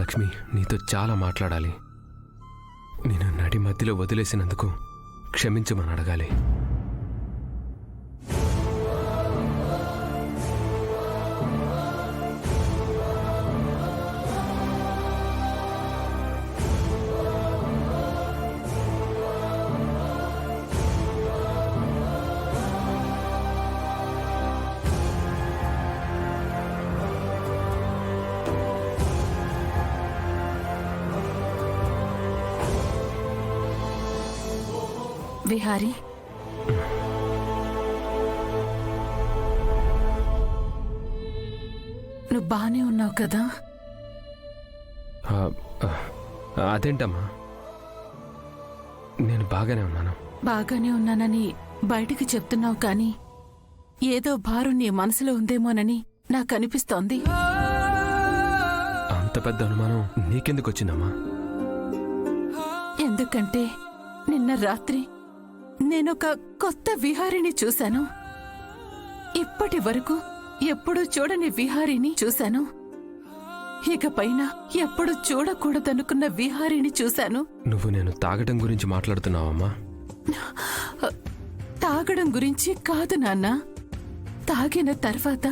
లక్ష్మి, నీతో చాలా మాట్లాడాలి. నేను నడి మధ్యలో వదిలేసినందుకు క్షమించమని అడగాలి. విహారీ, నువ్వు బానే ఉన్నావు కదా? అదేంటమ్మా, నేను బాగానే ఉన్నాను. బాగానే ఉన్నానని బయటికి చెప్తున్నావు కానీ ఏదో భారం నీ మనసులో ఉందేమోనని నాకు అనిపిస్తోంది. అంత పెద్ద అనుమానం నీకెందుకు వచ్చిందమ్మా? ఎందుకంటే నిన్న రాత్రి నేనొక కొత్త విహారిని చూశాను. ఇప్పటి వరకు ఎప్పుడూ చూడని విహారిని చూశాను. ఇకపైన ఎప్పుడు చూడకూడదనుకున్న విహారిని చూశాను. నువ్వు నేను తాగడం గురించి మాట్లాడుతున్నావమ్మా? తాగడం గురించి కాదు నాన్న. తాగిన తర్వాత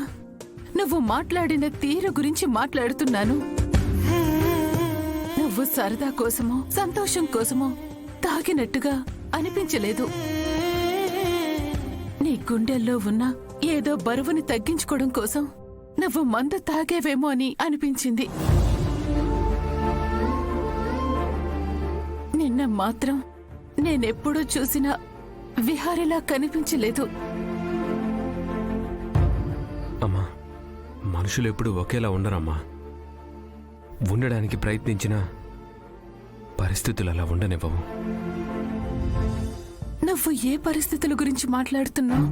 నువ్వు మాట్లాడిన తీరు గురించి మాట్లాడుతున్నాను. నువ్వు సరదా కోసమో సంతోషం కోసమో తాగినట్టుగా అనిపించలేదు. నీ గుండెల్లో ఉన్న ఏదో బరువుని తగ్గించుకోవడం కోసం నువ్వు మందు తాగేవేమో అని అనిపించింది. నిన్న మాత్రం నేనెప్పుడూ చూసిన విహారిలా కనిపించలేదు. అమ్మా, మనుషులు ఎప్పుడు ఒకేలా ఉండరమ్మా. ఉండడానికి ప్రయత్నించినా పరిస్థితులు అలా ఉండనివ్వవు. నువ్వు ఏ పరిస్థితుల గురించి మాట్లాడుతున్నావు?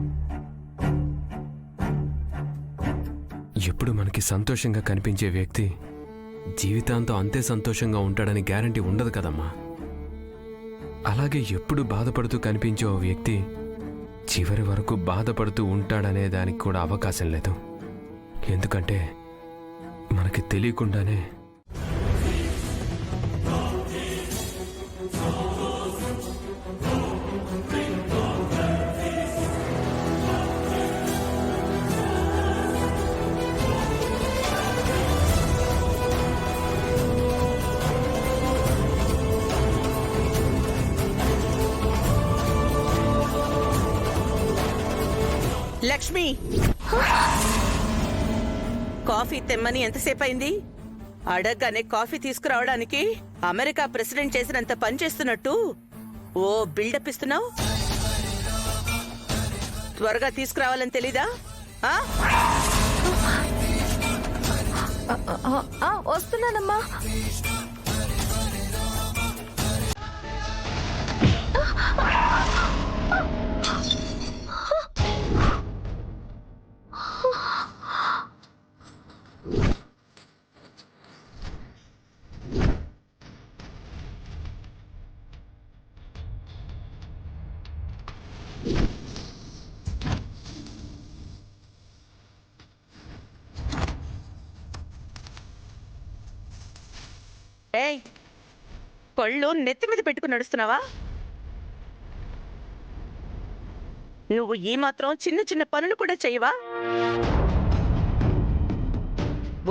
ఎప్పుడు మనకి సంతోషంగా కనిపించే వ్యక్తి జీవితాంతం అంతే సంతోషంగా ఉంటాడని గ్యారంటీ ఉండదు కదమ్మా. అలాగే ఎప్పుడు బాధపడుతూ కనిపించే ఓ వ్యక్తి చివరి వరకు బాధపడుతూ ఉంటాడనే దానికి కూడా అవకాశం లేదు. ఎందుకంటే మనకి తెలియకుండానే లక్ష్మి, కాఫీ తెమ్మని ఎంతసేపు అయింది? అడగగానే కాఫీ తీసుకురావడానికి అమెరికా ప్రెసిడెంట్ చేసినంత పని చేస్తున్నట్టు ఓ బిల్డప్ ఇస్తున్నావు. త్వరగా తీసుకురావాలని తెలీదా? వస్తున్నానమ్మా. ఏయ్, పళ్ళు నెత్తి మీద పెట్టుకుని నడుస్తున్నావా? నువ్వు ఈ మాత్రం చిన్న చిన్న పనులు కూడా చెయ్యవా?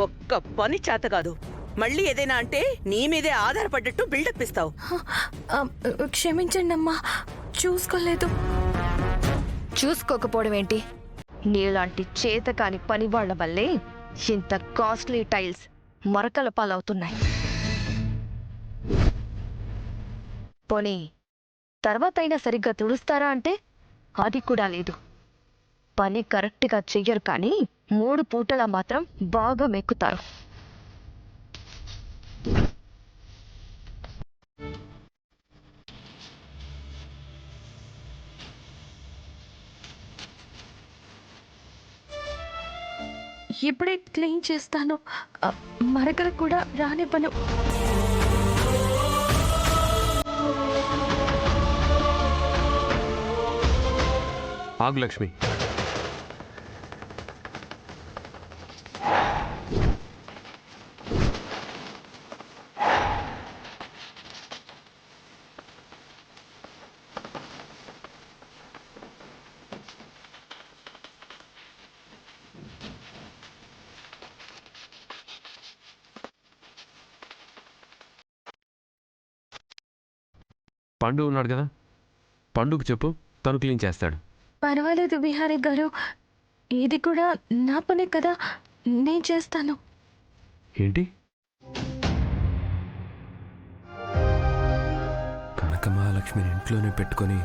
ఒక్క పని చేత కాదు, మళ్ళీ ఏదైనా అంటే నీ మీదే ఆధారపడ్డట్టు బిల్డప్ ఇస్తావు. క్షమించండి అమ్మా, చూసుకోలేదు. చూసుకోకపోవడం ఏంటి? నీలాంటి చేతకాని పని వాళ్ల వల్లే ఇంత కాస్ట్లీ టైల్స్ మరకల పాలవుతున్నాయి. పోనీ తర్వాత అయినా సరిగ్గా తుడుస్తారా అంటే అది కూడా లేదు. పని కరెక్ట్గా చెయ్యరు కానీ 3 పూటలా మాత్రం బాగా మెక్కుతారు. ఇప్పుడే క్లీన్ చేస్తాను. మరకలు కూడా రానివ్వను. ఆగు లక్ష్మి. పండు ఉన్నాడు కదా, పండుగ చెప్పు, తను క్లీన్ చేస్తాడు. పర్వాలేదు బిహారీ గారు, ఇది కూడా నా పనే కదా, నేను చేస్తాను. ఏంటి? కనక మహాలక్ష్మిని ఇంట్లోనే పెట్టుకొని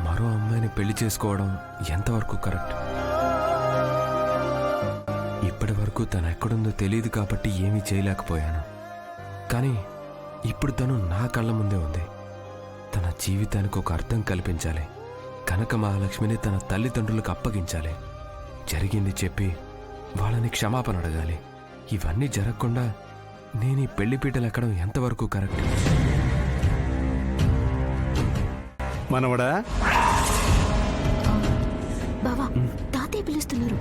మరో అమ్మాయిని పెళ్లి చేసుకోవడం ఎంతవరకు కరెక్ట్? ఇప్పటి వరకు తను ఎక్కడుందో తెలియదు కాబట్టి ఏమీ చేయలేకపోయాను. కానీ ఇప్పుడు తను నా కళ్ళ ముందే ఉంది. తన జీవితానికి ఒక అర్థం కల్పించాలి. కనక మహాలక్ష్మిని తన తల్లిదండ్రులకు అప్పగించాలి. జరిగింది చెప్పి వాళ్ళని క్షమాపణ అడగాలి. ఇవన్నీ జరగకుండా నేను ఈ పెళ్లిపీటలు ఎక్కడం ఎంతవరకు కరెక్ట్? మనవడా, బావా తాతయ్య పిలుస్తున్నారు.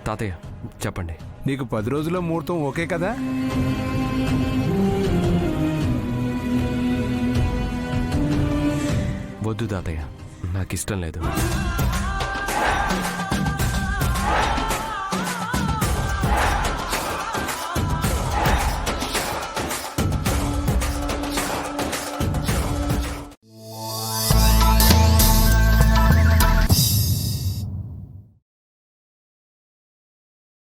తాతయ్య చెప్పండి. నీకు 10 రోజుల్లో ముహూర్తం ఓకే కదా? వద్దు తాతయ్య, నాకు ఇష్టం లేదు.